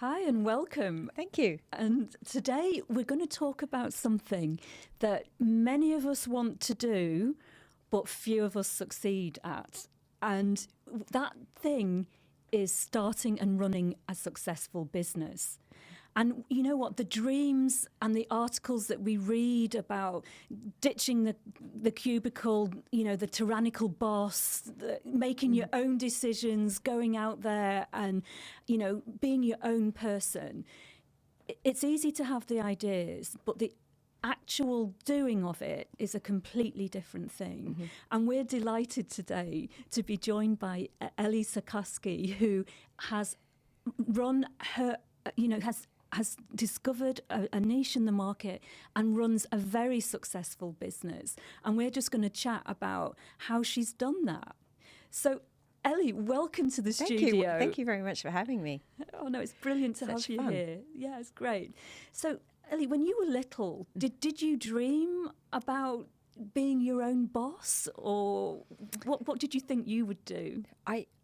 Hi and welcome. Thank you. And today we're going to talk about something that many of us want to do, but few of us succeed at. And that thing is starting and running a successful business. And you know what? The dreams and the articles that we read about ditching the cubicle, the tyrannical boss, making your own decisions, going out there and, being your own person. It's easy to have the ideas, but the actual doing of it is a completely different thing. Mm-hmm. And we're delighted today to be joined by Ellie Sarkowski, who has run her, has discovered a niche in the market and runs a very successful business. And we're just going to chat about how she's done that. So, Ellie, welcome to the studio. Thank you very much for having me. Oh, no, it's brilliant to have you here. Yeah, it's great. So, Ellie, when you were little, did you dream about being your own boss, or what did you think you would do?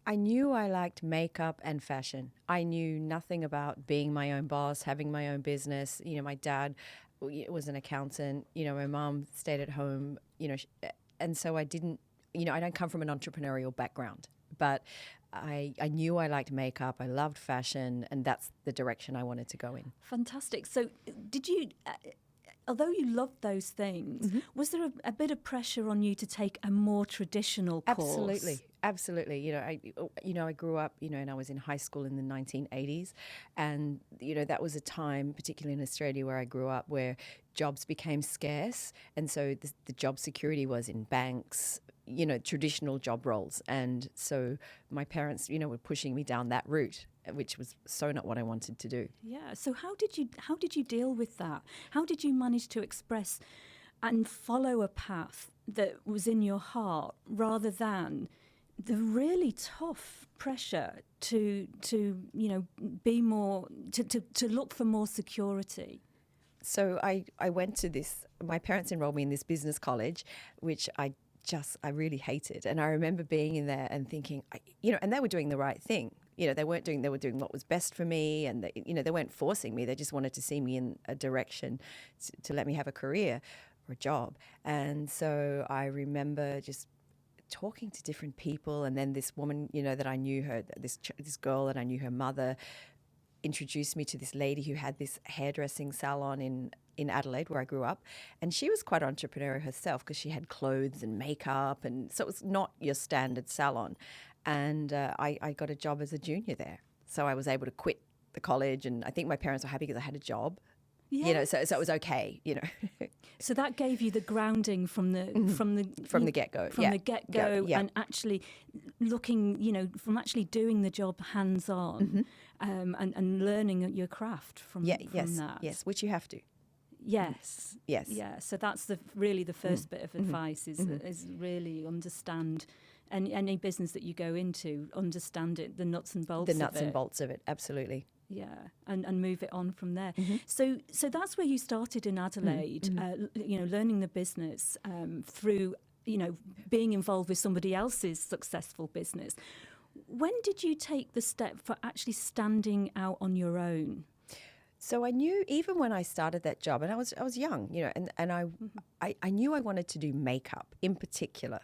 I knew I liked makeup and fashion. I knew nothing about being my own boss, having my own business. My dad was an accountant. My mom stayed at home, and so I didn't, I don't come from an entrepreneurial background, but I knew I liked makeup. I loved fashion, and that's the direction I wanted to go in. Fantastic. So did you... although you loved those things, mm-hmm. was there a bit of pressure on you to take a more traditional course? Absolutely. I grew up, and I was in high school in the 1980s, and that was a time, particularly in Australia where I grew up, where jobs became scarce, and so the job security was in banks, traditional job roles, and so my parents, were pushing me down that route, which was so not what I wanted to do. Yeah. So how did you deal with that? How did you manage to express and follow a path that was in your heart rather than the really tough pressure to be more to look for more security? So I went to this. My parents enrolled me in this business college, which I really hated. And I remember being in there and thinking, and they were doing the right thing. They were doing what was best for me, and they weren't forcing me. They just wanted to see me in a direction to let me have a career or a job. And so I remember just talking to different people, and then this woman, that I knew her, this girl that I knew her mother, introduced me to this lady who had this hairdressing salon in Adelaide, where I grew up. And she was quite entrepreneurial herself because she had clothes and makeup, and so it was not your standard salon. And I got a job as a junior there. So I was able to quit the college, and I think my parents were happy because I had a job. Yes. So it was okay, So that gave you the grounding from the get-go. The get-go, and actually looking, from actually doing the job hands-on, mm-hmm. And learning your craft from that. Yes, which you have to. Yes. Yeah. So that's really the first bit of advice mm-hmm. is really understand any business that you go into, understand it, the nuts and bolts of it. The nuts and bolts of it, absolutely. Yeah, and move it on from there. Mm-hmm. So that's where you started in Adelaide, mm-hmm. Learning the business through, being involved with somebody else's successful business. When did you take the step for actually standing out on your own? So I knew even when I started that job, and I was young, and I knew I wanted to do makeup in particular.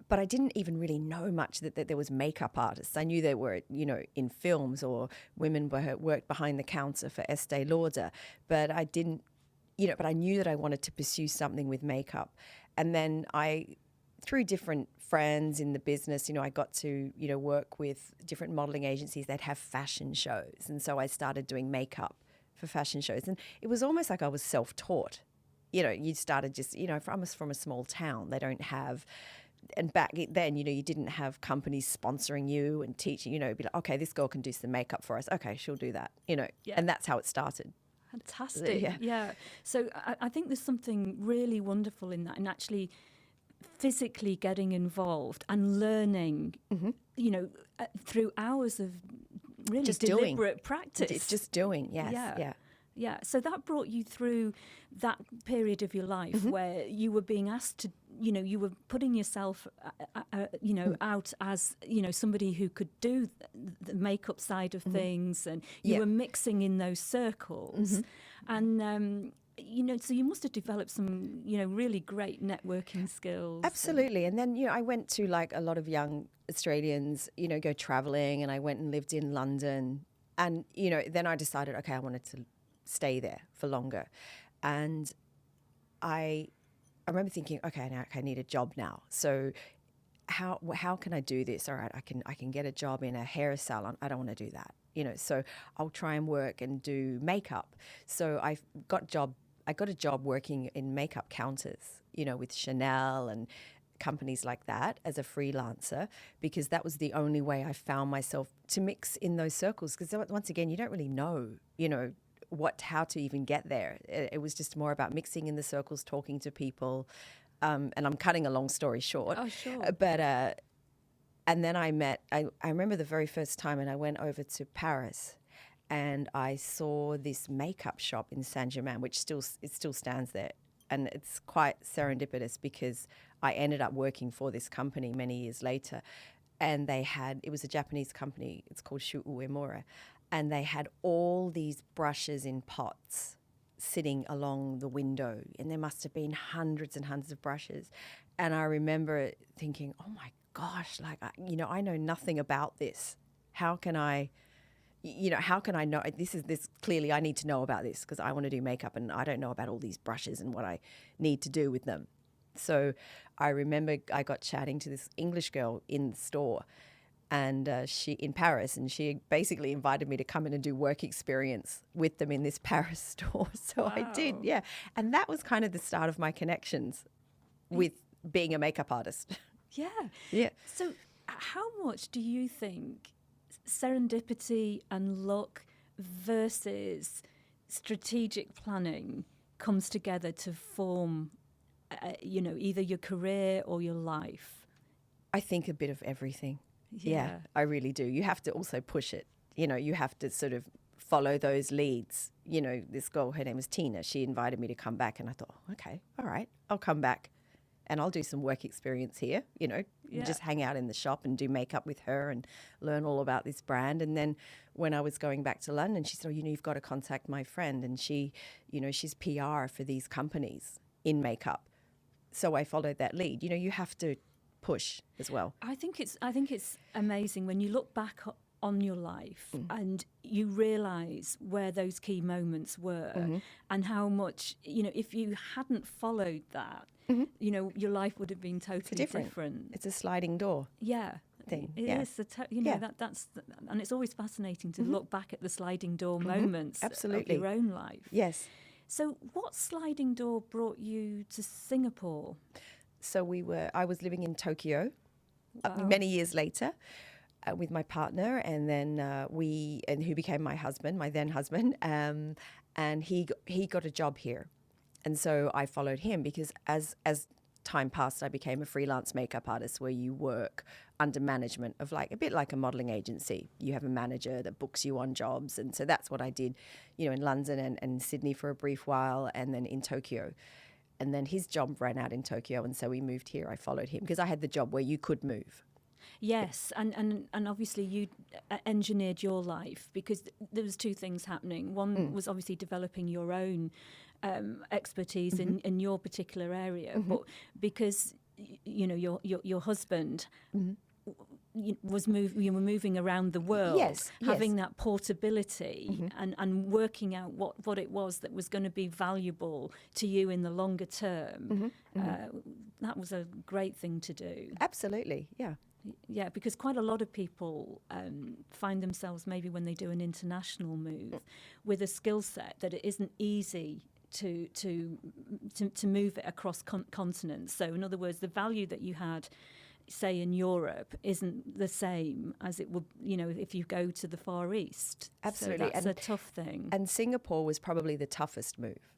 But I didn't even really know much that there was makeup artists. I knew there were, in films, or women worked behind the counter for Estee Lauder. But I didn't, but I knew that I wanted to pursue something with makeup. And then through different friends in the business, I got to, work with different modeling agencies that have fashion shows. And so I started doing makeup for fashion shows. And it was almost like I was self-taught. You started just, from a small town. They don't have... And back then, you didn't have companies sponsoring you and teaching, be like, okay, this girl can do some makeup for us. Okay, she'll do that, Yeah. And that's how it started. Fantastic. Yeah. So I think there's something really wonderful in that, and actually physically getting involved and learning, mm-hmm. Through hours of really just deliberate doing. practice. It's just doing, yes. Yeah. Yeah, so that brought you through that period of your life where you were being asked to, you were putting yourself, out as, somebody who could do the makeup side of things, and you Yeah. were mixing in those circles. And, so you must have developed some, really great networking skills. Absolutely. And then, I went to, like a lot of young Australians, go traveling, and I went and lived in London. And, then I decided, okay, I wanted to stay there for longer. And I remember thinking, okay, now I need a job now. So how can I do this? All right, I can get a job in a hair salon. I don't want to do that, so I'll try and work and do makeup. So I got a job working in makeup counters, with Chanel and companies like that as a freelancer, because that was the only way I found myself to mix in those circles. Because once again, you don't really know, how to even get there. It was just more about mixing in the circles, talking to people. And I'm cutting a long story short. Oh, sure. But and then I remember the very first time, and I went over to Paris, and I saw this makeup shop in Saint-Germain, which still stands there. And it's quite serendipitous because I ended up working for this company many years later. And it was a Japanese company. It's called Shu Uemura. And they had all these brushes in pots sitting along the window. And there must have been hundreds and hundreds of brushes. And I remember thinking, oh my gosh, I know nothing about this. How can I know this clearly I need to know about this, because I want to do makeup and I don't know about all these brushes and what I need to do with them. So I remember I got chatting to this English girl in the store, and she in Paris, and she basically invited me to come in and do work experience with them in this Paris store. So Wow. I did, yeah. And that was kind of the start of my connections with being a makeup artist. Yeah. Yeah. So how much do you think serendipity and luck versus strategic planning comes together to form, either your career or your life? I think a bit of everything. Yeah, I really do. You have to also push it. You have to sort of follow those leads. This girl, her name was Tina. She invited me to come back, and I thought, okay, all right, I'll come back and I'll do some work experience here, just hang out in the shop and do makeup with her and learn all about this brand. And then when I was going back to London, she said, you've got to contact my friend. And she, she's PR for these companies in makeup. So I followed that lead. You have to push as well. I think it's amazing when you look back on your life and you realise where those key moments were and how much, if you hadn't followed that, your life would have been totally different. It's a sliding door. Yeah. Thing. It yeah. is. And it's always fascinating to look back at the sliding door moments Absolutely. of your own life. Yes. So what sliding door brought you to Singapore? So I was living in Tokyo many years later with my partner, and then who became my husband, my then husband, and he got a job here. And so I followed him because as time passed, I became a freelance makeup artist where you work under management of a bit like a modelling agency. You have a manager that books you on jobs. And so that's what I did, in London and Sydney for a brief while, and then in Tokyo. And then his job ran out in Tokyo, and so we moved here. I followed him because I had the job where you could move. Yes, and obviously you engineered your life because there was two things happening. One was obviously developing your own expertise in your particular area, but because your husband you were moving around the world, having that portability and working out what it was that was going to be valuable to you in the longer term. That was a great thing to do. Absolutely, yeah. Yeah, because quite a lot of people find themselves maybe when they do an international move with a skill set that it isn't easy to move it across continents. So in other words, the value that you had, say, in Europe isn't the same as it would, if you go to the Far East. Absolutely. So that's a tough thing. And Singapore was probably the toughest move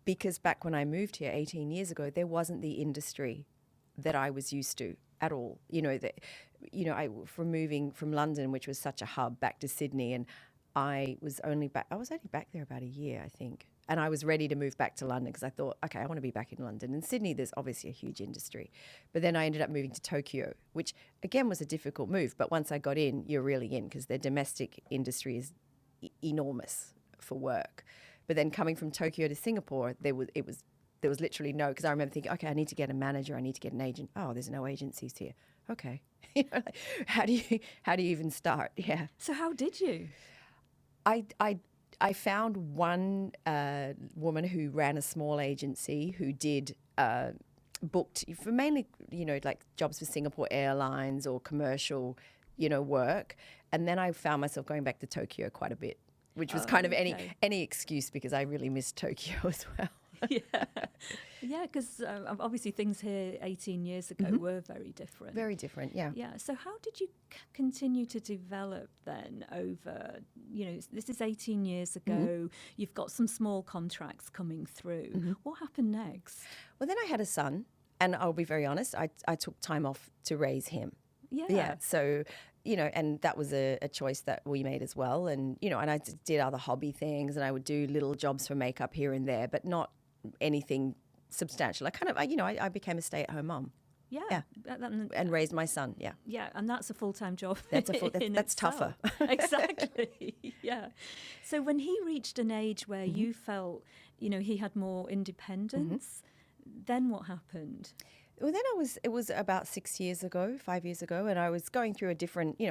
because back when I moved here 18 years ago, there wasn't the industry that I was used to at all. From moving from London, which was such a hub, back to Sydney, and I was only back there about a year, I think. And I was ready to move back to London because I thought, okay, I want to be back in London. In Sydney, there's obviously a huge industry. But then I ended up moving to Tokyo, which again was a difficult move. But once I got in, you're really in because their domestic industry is enormous for work. But then coming from Tokyo to Singapore, there was literally no, because I remember thinking, okay, I need to get a manager, I need to get an agent. Oh, there's no agencies here. Okay. Like, how do you even start? Yeah. So how did you? I found one woman who ran a small agency who did booked for mainly, like jobs for Singapore Airlines or commercial, work. And then I found myself going back to Tokyo quite a bit, which was kind of any excuse because I really missed Tokyo as well. Yeah, because obviously things here 18 years ago were very different. Very different, yeah. Yeah, so how did you continue to develop then over, this is 18 years ago, you've got some small contracts coming through. What happened next? Well, then I had a son, and I'll be very honest, I took time off to raise him. Yeah, so... and that was a choice that we made as well. And, and I did other hobby things and I would do little jobs for makeup here and there, but not anything substantial. I became a stay-at-home mom. Yeah. And raised my son, yeah. Yeah, and that's a full-time job. That's tougher. Exactly, yeah. So when he reached an age where you felt, he had more independence, then what happened? Well, then it was about 5 years ago, and I was going through a different,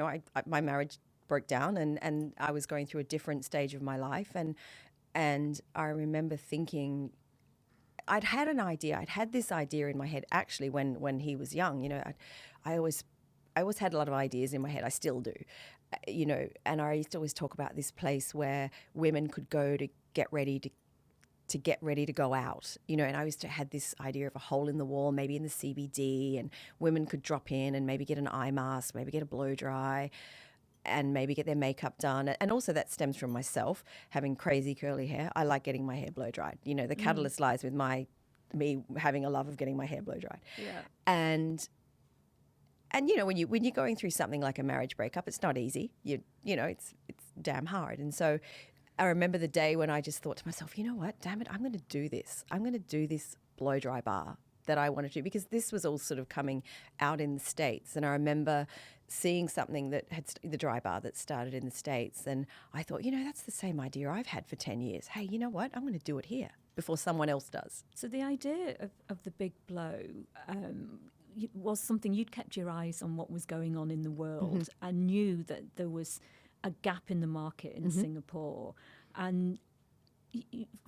my marriage broke down and I was going through a different stage of my life. And I remember thinking, I'd had this idea in my head actually when he was young, I always had a lot of ideas in my head. I still do, and I used to always talk about this place where women could go to get ready to go out, and I used to had this idea of a hole in the wall, maybe in the CBD, and women could drop in and maybe get an eye mask, maybe get a blow dry, and maybe get their makeup done. And also that stems from myself having crazy curly hair. I like getting my hair blow dried. The catalyst lies with me having a love of getting my hair blow dried. Yeah. And when you're going through something like a marriage breakup, it's not easy. It's damn hard. And so I remember the day when I just thought to myself, you know what, damn it, I'm going to do this. I'm going to do this blow dry bar that I wanted to do, because this was all sort of coming out in the States. And I remember seeing something that had the dry bar that started in the States. And I thought, that's the same idea I've had for 10 years. Hey, you know what? I'm going to do it here before someone else does. So the idea of the big blow was something you'd kept your eyes on what was going on in the world and knew that there was a gap in the market in Singapore. And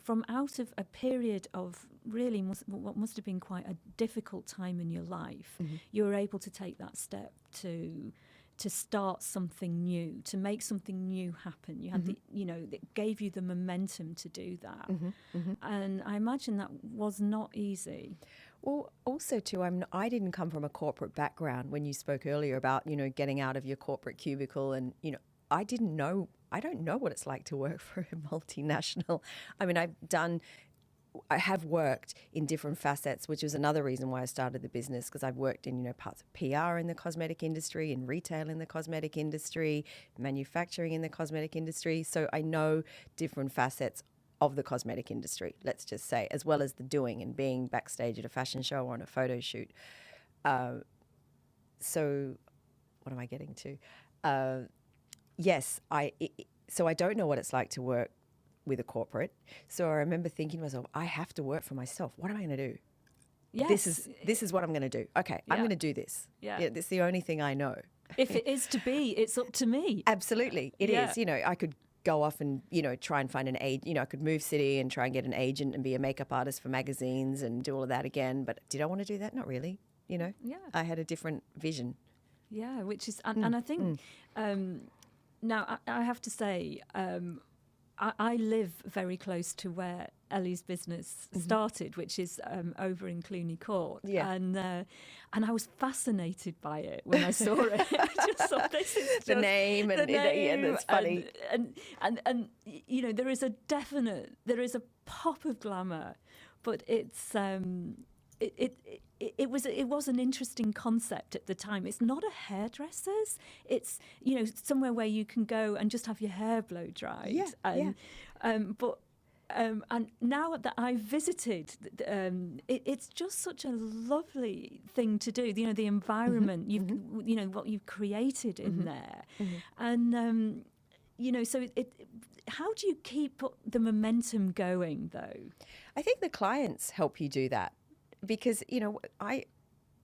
from out of a period of really what must have been quite a difficult time in your life, you were able to take that step to start something new, to make something new happen. You had it gave you the momentum to do that. And I imagine that was not easy. Well, also too, I didn't come from a corporate background. When you spoke earlier about, getting out of your corporate cubicle, and, I don't know what it's like to work for a multinational. I mean, I have worked in different facets, which is another reason why I started the business, because I've worked in, parts of PR in the cosmetic industry, in retail in the cosmetic industry, manufacturing in the cosmetic industry. So I know different facets of the cosmetic industry, let's just say, as well as the doing and being backstage at a fashion show or on a photo shoot. So what am I getting to? Yes, so I don't know what it's like to work with a corporate. So I remember thinking to myself, I have to work for myself. What am I going to do? Yes. This is what I'm going to do. Okay, I'm going to do this. Yeah. It's the only thing I know. If it is to be, it's up to me. Absolutely, it is. I could go off and, try and find an agent. I could move city and try and get an agent and be a makeup artist for magazines and do all of that again. But did I want to do that? Not really. Yeah. I had a different vision. Yeah, which is, and I think, now I have to say, I live very close to where Ellie's business started, which is over in Cluny Court. Yeah. And I was fascinated by it when I saw it. I just thought, this is just the name, and it's funny. And there is a pop of glamour, but it's it was an interesting concept at the time. It's not a hairdresser's. It's, you know, somewhere where you can go and just have your hair blow dried. Yeah, and, and now that I've visited, it's just such a lovely thing to do. You know, the environment, you know, what you've created in there. And, you know, so how do you keep the momentum going, though? I think the clients help you do that because, you know,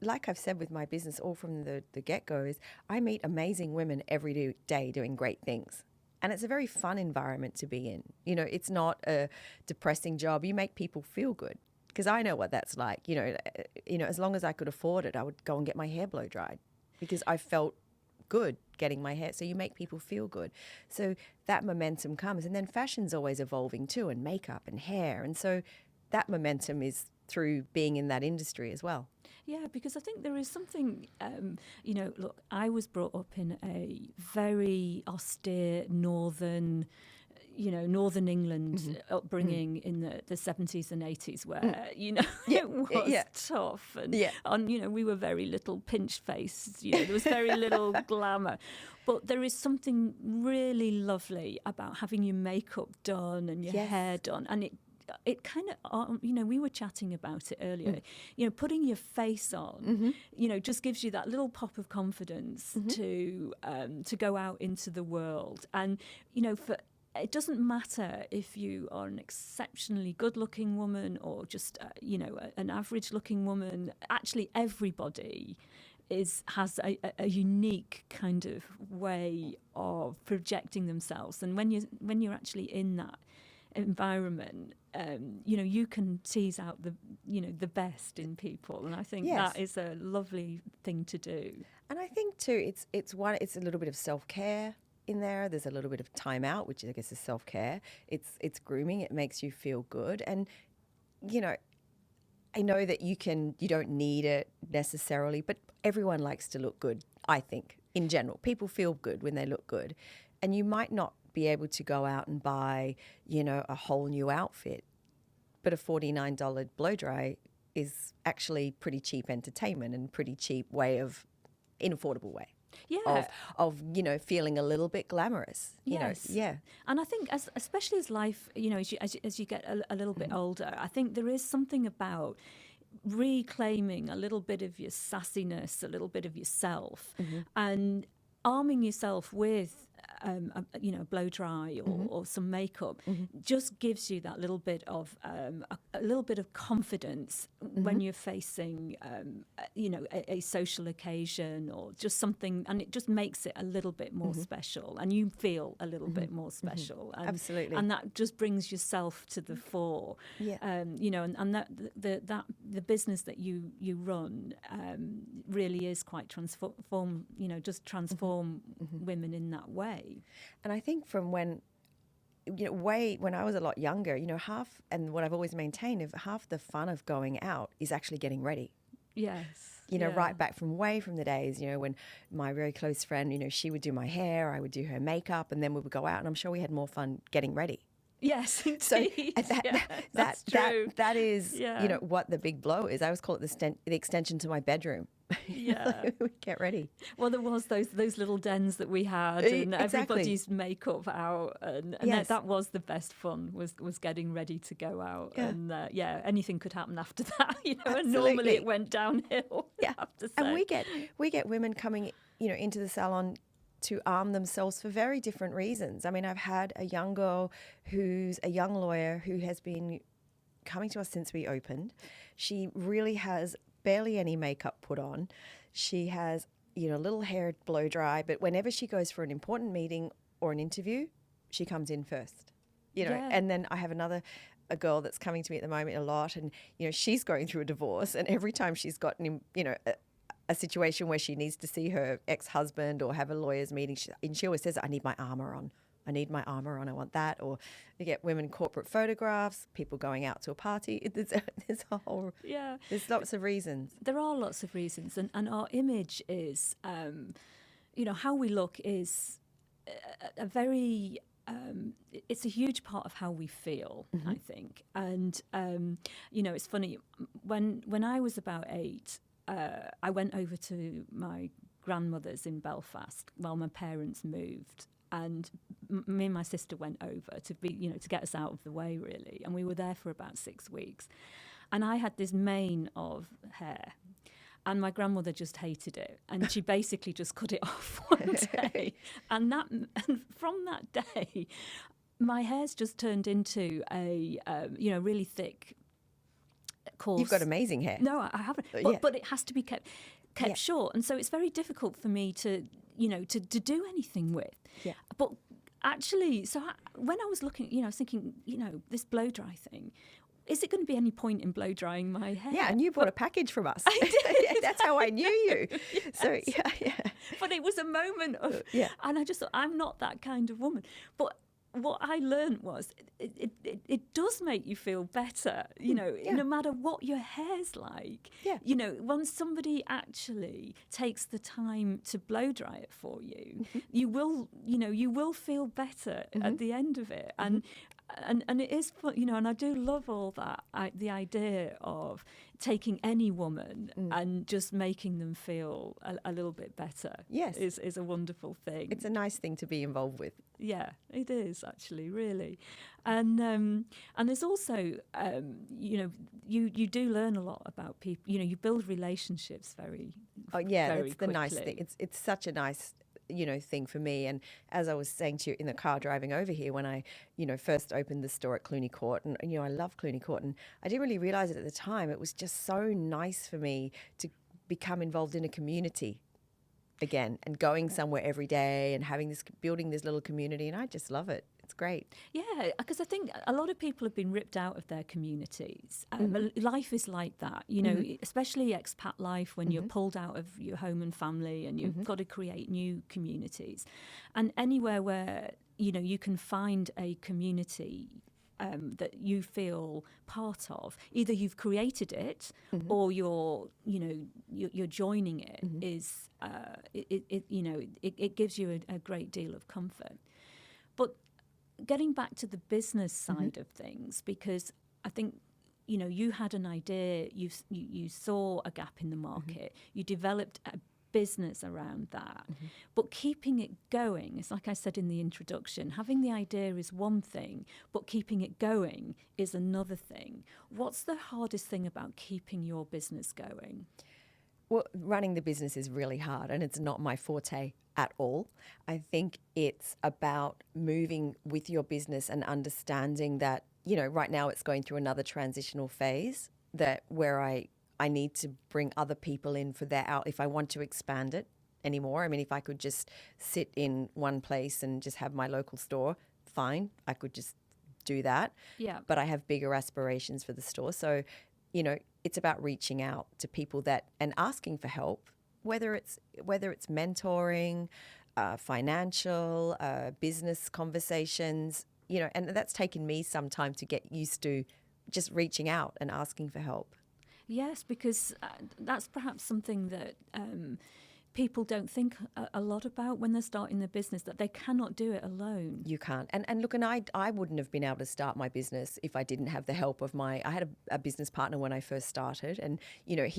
like I've said with my business all from the get-go is I meet amazing women every day doing great things. And it's a very fun environment to be in. You know, it's not a depressing job. You make people feel good because I know what that's like. You know, as long as I could afford it, I would go and get my hair blow dried because I felt good getting my hair. So you make people feel good. So that momentum comes. And then fashion's always evolving too, and makeup and hair. And so that momentum is through being in that industry as well. Yeah, because I think there is something, you know, look, I was brought up in a very austere northern England upbringing in the 70s and 80s where, you know, it was tough. And, you know, we were very little pinched faced, you know, there was very little glamour. But there is something really lovely about having your makeup done and your hair done. And it kind of, you know, we were chatting about it earlier, you know, putting your face on, you know, just gives you that little pop of confidence to go out into the world. And, you know, it doesn't matter if you are an exceptionally good-looking woman or just, you know, an average-looking woman. Actually, everybody has a unique kind of way of projecting themselves. And when you're actually in that environment, you know, you can tease out the best in people, and I think that is a lovely thing to do. And I think too, it's a little bit of self-care in there. There's a little bit of time out, which I guess is self-care. It's grooming. It makes you feel good, and you know, I know that you don't need it necessarily, but everyone likes to look good. I think in general, people feel good when they look good, and you might not be able to go out and buy, you know, a whole new outfit, but a $49 blow dry is actually pretty cheap entertainment and pretty cheap affordable way of you know, feeling a little bit glamorous. You know, and I think especially as life, you know, as you get a little bit older, I think there is something about reclaiming a little bit of your sassiness, a little bit of yourself, and arming yourself with you know, blow dry or some makeup just gives you that little bit of a little bit of confidence when you're facing you know, a social occasion or just something, and it just makes it a little bit more special, and you feel a little bit more special. And, absolutely, and that just brings yourself to the fore. You know, and that the business that you run really is quite transform. You know, just transform women in that way. And I think from when I was a lot younger, you know, and what I've always maintained is half the fun of going out is actually getting ready. Yes. You know, right back from the days, you know, when my very close friend, you know, she would do my hair, I would do her makeup, and then we would go out, and I'm sure we had more fun getting ready. Yes, indeed. So that's true. That is, you know, what the big blow is. I always call it the extension to my bedroom. Yeah. Get ready. Well, there was those little dens that we had, and everybody's makeup out, and that was the best fun, was getting ready to go out. And anything could happen after that, you know. And normally it went downhill. I have to say. And we get women coming, you know, into the salon to arm themselves for very different reasons. I mean, I've had a young girl who's a young lawyer who has been coming to us since we opened. She really has barely any makeup put on. She has, you know, little hair blow dry, but whenever she goes for an important meeting or an interview, she comes in first, you know. And then I have a girl that's coming to me at the moment a lot, and, you know, she's going through a divorce, and every time she's gotten, you know, a situation where she needs to see her ex-husband or have a lawyer's meeting, she always says, I need my armour on. I want that. Or you get women corporate photographs, people going out to a party. There's lots of reasons. There are lots of reasons. And our image is, you know, how we look is a very it's a huge part of how we feel, I think. And, it's funny, when I was about 8, I went over to my grandmother's in Belfast while my parents moved. And me and my sister went over to to get us out of the way, really. And we were there for about 6 weeks. And I had this mane of hair. And my grandmother just hated it, and she basically just cut it off one day. And from that day, my hair's just turned into a really thick, coarse. You've got amazing hair. No, I haven't. But it has to be kept short, and so it's very difficult for me to do anything with. Yeah. But actually, when I was looking, I was thinking, this blow dry thing. Is it going to be any point in blow drying my hair? Yeah, and you bought a package from us. I did. That's how I knew you. Yes. So, yeah. But it was a moment of, and I just thought, I'm not that kind of woman. But what I learned was it does make you feel better, no matter what your hair's like. Yeah. Once somebody actually takes the time to blow dry it for you, you will feel better at the end of it. And it is fun, and I do love all that. The idea of taking any woman and just making them feel a little bit better. Yes, is a wonderful thing. It's a nice thing to be involved with. Yeah, it is actually, really. And there's also, you do learn a lot about people. You build relationships very. Oh yeah, that's the nice thing. It's such a nice thing for me. And as I was saying to you in the car driving over here, when I, first opened the store at Cluny Court, and, I love Cluny Court, and I didn't really realise it at the time. It was just so nice for me to become involved in a community again and going somewhere every day and building this little community. And I just love it. It's great. Yeah, because I think a lot of people have been ripped out of their communities. Life is like that, especially expat life when you're pulled out of your home and family and you've got to create new communities. And anywhere where, you can find a community that you feel part of, either you've created it or you're joining it, is it gives you a great deal of comfort. But getting back to the business side of things, because I think, you had an idea, you saw a gap in the market, you developed a business around that, but keeping it going, it's like I said in the introduction, having the idea is one thing, but keeping it going is another thing. What's the hardest thing about keeping your business going? Well, running the business is really hard, and it's not my forte at all. I think it's about moving with your business and understanding that, right now it's going through another transitional phase where I need to bring other people in for if I want to expand it anymore. I mean, if I could just sit in one place and just have my local store, fine, I could just do that. Yeah. But I have bigger aspirations for the store. So, it's about reaching out to people and asking for help, whether it's mentoring, financial, business conversations, and that's taken me some time to get used to just reaching out and asking for help. Yes, because that's perhaps something that people don't think a lot about when they're starting their business, that they cannot do it alone. You can't. And look, and I wouldn't have been able to start my business if I didn't have the help of I had a business partner when I first started. And, I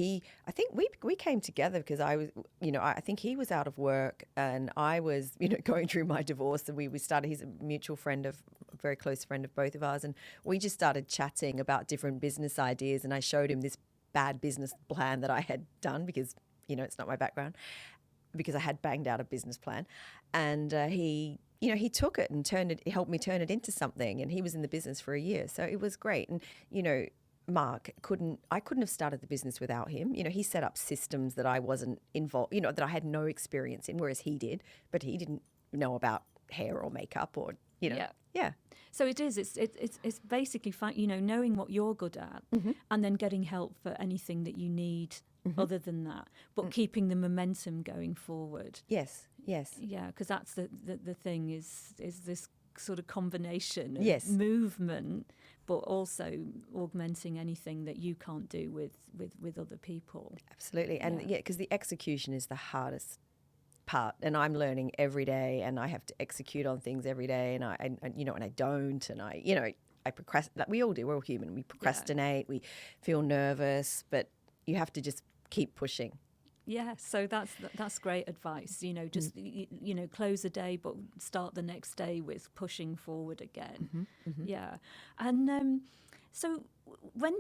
think we came together because I was, I think he was out of work and I was, going through my divorce, and we started, he's a mutual friend a very close friend of both of ours. And we just started chatting about different business ideas. And I showed him this bad business plan that I had done because, it's not my background, because I had banged out a business plan. And he took it and helped me turn it into something. And he was in the business for a year. So it was great. And, Mark I couldn't have started the business without him. He set up systems that I wasn't involved, that I had no experience in, whereas he did, but he didn't know about hair or makeup or, Yeah. So it is. It's basically knowing what you're good at, and then getting help for anything that you need other than that, but keeping the momentum going forward. Yes. Yeah, because that's the thing is this sort of combination of movement, but also augmenting anything that you can't do with other people. Absolutely, and because the execution is the hardest part, and I'm learning every day, and I have to execute on things every day, and I don't, and I procrastinate. Like we all do. We're all human. We procrastinate. We feel nervous, but you have to just keep pushing. Yeah, so that's great advice. Just close a day, but start the next day with pushing forward again. Yeah, and so when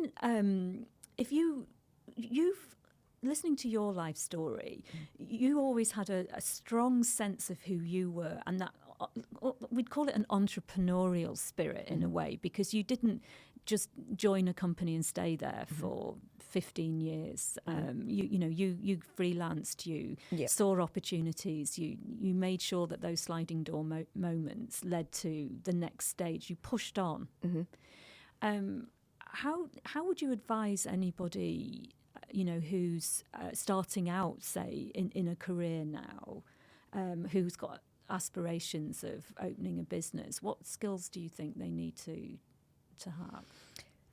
if you've listening to your life story, you always had a strong sense of who you were, and that we'd call it an entrepreneurial spirit in a way, because you didn't just join a company and stay there for 15 years. You freelanced, you saw opportunities, you made sure that those sliding door moments led to the next stage. You pushed on. How would you advise anybody, who's starting out, say, in a career now, who's got aspirations of opening a business? What skills do you think they need to have?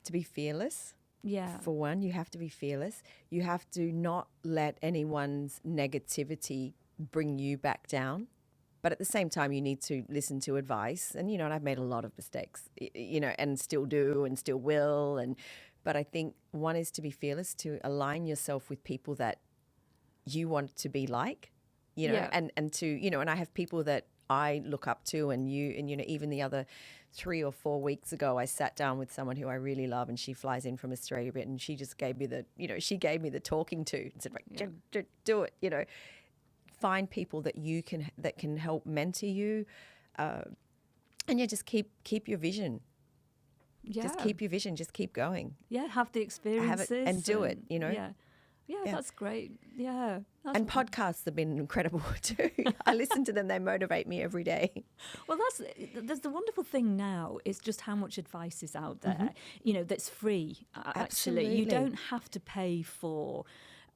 To be fearless. Yeah. For one, you have to be fearless. You have to not let anyone's negativity bring you back down. But at the same time, you need to listen to advice. And, and I've made a lot of mistakes, and still do and still will. But I think one is to be fearless, to align yourself with people that you want to be like, and to, and I have people that I look up to, and even the other 3 or 4 weeks ago, I sat down with someone who I really love, and she flies in from Australia a bit, and she just gave me the talking to and said, right, do it, find people that can help mentor you, and just keep your vision. Yeah. Just keep your vision. Just keep going. Yeah, have the experiences. Have it and do it, Yeah, that's great. Yeah. And podcasts have been incredible too. I listen to them. They motivate me every day. Well, there's the wonderful thing now is just how much advice is out there, that's free. Actually, Absolutely. You don't have to pay for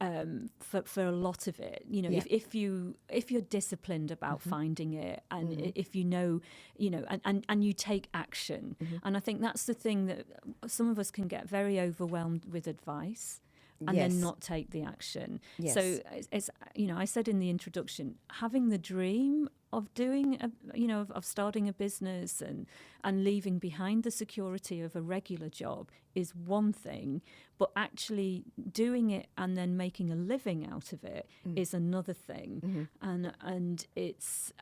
a lot of it. If you're disciplined about finding it, and if and you take action. And I think that's the thing that some of us can get very overwhelmed with advice. And then not take the action. Yes. So it's I said in the introduction, having the dream of doing of starting a business and leaving behind the security of a regular job is one thing, but actually doing it and then making a living out of it is another thing. And it's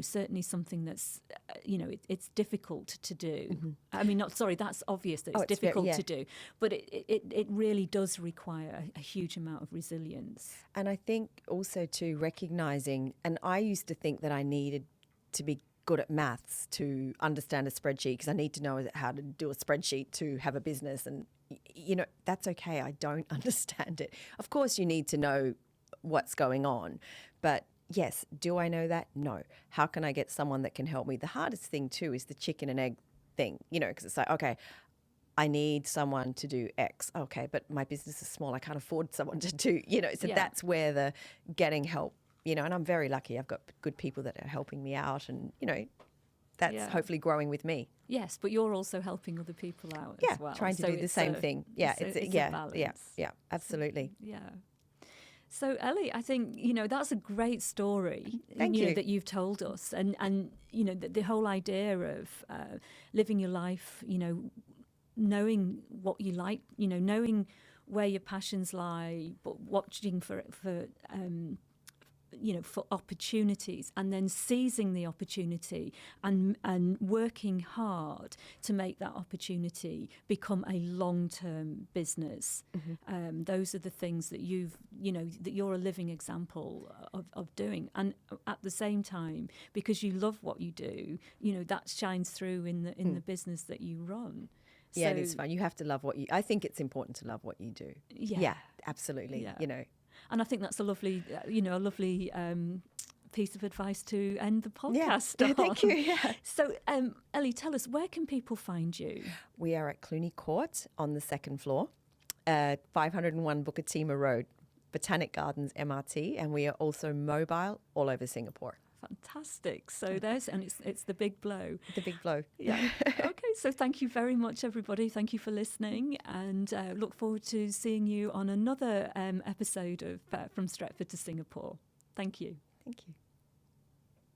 certainly something that's it's difficult to do. I mean, that's obvious that it's difficult to do, but it really does require a huge amount of resilience. And I think also too recognizing, and I used to think that I needed to be good at maths to understand a spreadsheet, because I need to know how to do a spreadsheet to have a business, and that's okay. I don't understand it. Of course you need to know what's going on, but yes, do I know that? No. How can I get someone that can help me? The hardest thing too is the chicken and egg thing, because it's like, okay, I need someone to do X. Okay, but my business is small. I can't afford someone to do, so that's where the getting help, and I'm very lucky. I've got good people that are helping me out, and, that's hopefully growing with me. Yes, but you're also helping other people out as well. Trying to do the same thing. Yeah, it's a balance. Yeah, absolutely. Yeah. So Ellie, I think that's a great story. Thank you. That you've told us, and the whole idea of living your life, knowing what you like, knowing where your passions lie, but watching for opportunities, and then seizing the opportunity and working hard to make that opportunity become a long-term business. Those are the things that that you're a living example of doing. And at the same time, because you love what you do, that shines through in the business that you run. Yeah, it is fun. You have to love what you... I think it's important to love what you do. Yeah, absolutely. Yeah. And I think that's a lovely, piece of advice to end the podcast on. Thank you. Yeah. So, Ellie, tell us, where can people find you? We are at Cluny Court on the 2nd floor, 501 Bukatima Road, Botanic Gardens, MRT, and we are also mobile all over Singapore. Fantastic. So it's the big blow. The big blow. Yeah. Okay. So thank you very much, everybody. Thank you for listening, and look forward to seeing you on another episode of From Stretford to Singapore. Thank you. Thank you.